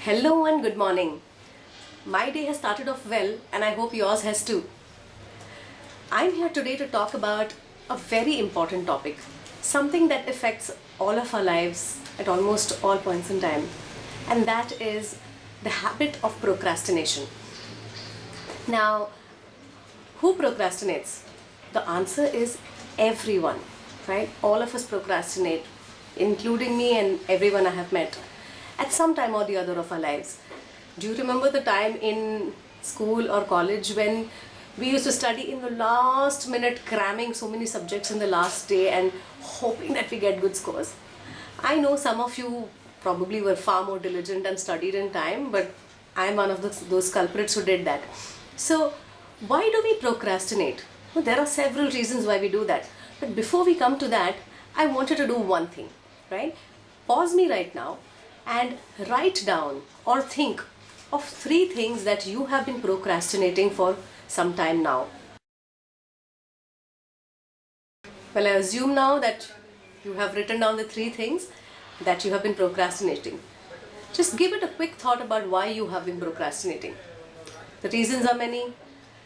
Hello and good morning. My day has started off well and I hope yours has too. I'm here today to talk about a very important topic, something that affects all of our lives at almost all points in time, and that is the habit of procrastination. Now, who procrastinates? The answer is everyone, right? All of us procrastinate, including me and everyone I have met at some time or the other of our lives. Do you remember the time in school or college when we used to study in the last minute, cramming so many subjects in the last day and hoping that we get good scores? I know some of you probably were far more diligent and studied in time, but I'm one of those culprits who did that. So, why do we procrastinate? Well, there are several reasons why we do that. But before we come to that, I wanted to do one thing, right? Pause me right now and write down or think of 3 things that you have been procrastinating for some time now. Well, I assume now that you have written down the 3 things that you have been procrastinating. Just give it a quick thought about why you have been procrastinating. The reasons are many: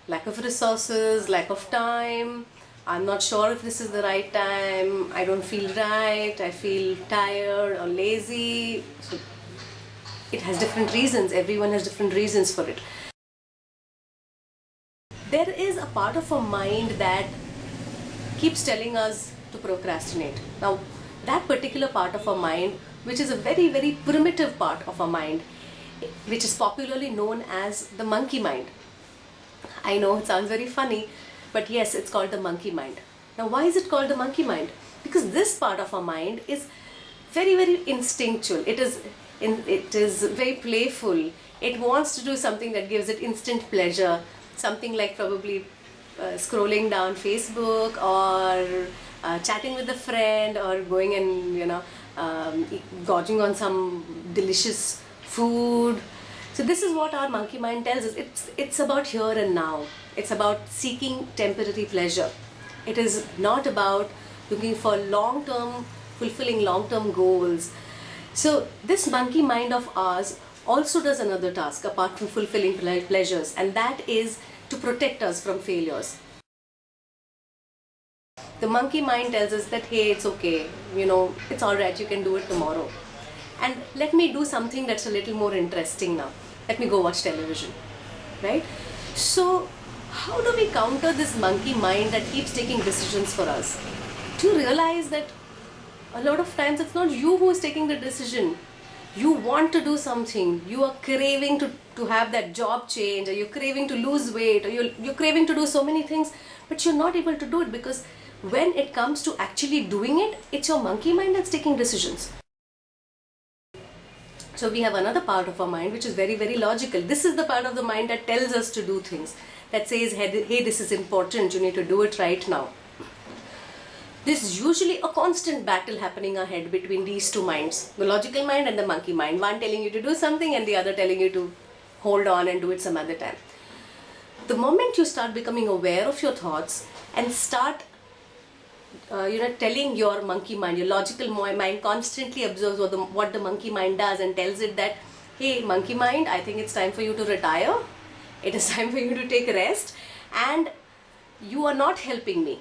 lack of resources, lack of time, I'm not sure if this is the right time, I don't feel right, I feel tired or lazy. So it has different reasons, everyone has different reasons for it. There is a part of our mind that keeps telling us to procrastinate. Now, that particular part of our mind, which is a very, very primitive part of our mind, which is popularly known as the monkey mind. I know it sounds very funny, but yes, it's called the monkey mind. Now, why is it called the monkey mind? Because this part of our mind is very, very instinctual. It is very playful. It wants to do something that gives it instant pleasure. Something like probably scrolling down Facebook or chatting with a friend or going and gorging on some delicious food. So this is what our monkey mind tells us. It's about here and now. It's about seeking temporary pleasure. It is not about looking for long-term, fulfilling long-term goals. So this monkey mind of ours also does another task apart from fulfilling pleasures, and that is to protect us from failures. The monkey mind tells us that, hey, it's okay, it's alright, you can do it tomorrow. And let me do something that's a little more interesting now. Let me go watch television, right? So, how do we counter this monkey mind that keeps taking decisions for us? Do you realize that a lot of times it's not you who is taking the decision? You want to do something, you are craving to have that job change, or you're craving to lose weight, or you're craving to do so many things, but you're not able to do it because when it comes to actually doing it, it's your monkey mind that's taking decisions. So we have another part of our mind which is very, very logical. This is the part of the mind that tells us to do things, that says, hey, this is important, you need to do it right now. This is usually a constant battle happening ahead between these two minds, the logical mind and the monkey mind. One telling you to do something and the other telling you to hold on and do it some other time. The moment you start becoming aware of your thoughts and start telling your monkey mind, your logical mind constantly observes what the monkey mind does and tells it that, hey, monkey mind, I think it's time for you to retire. It is time for you to take rest, and you are not helping me.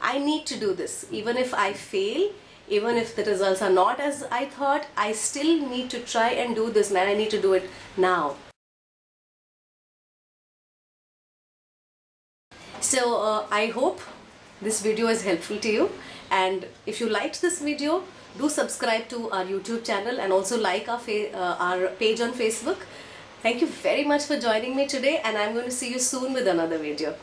I need to do this. Even if I fail, even if the results are not as I thought, I still need to try and do this, man. I need to do it now. So I hope this video is helpful to you, and if you liked this video, do subscribe to our YouTube channel and also like our page on Facebook. Thank you very much for joining me today, and I'm going to see you soon with another video.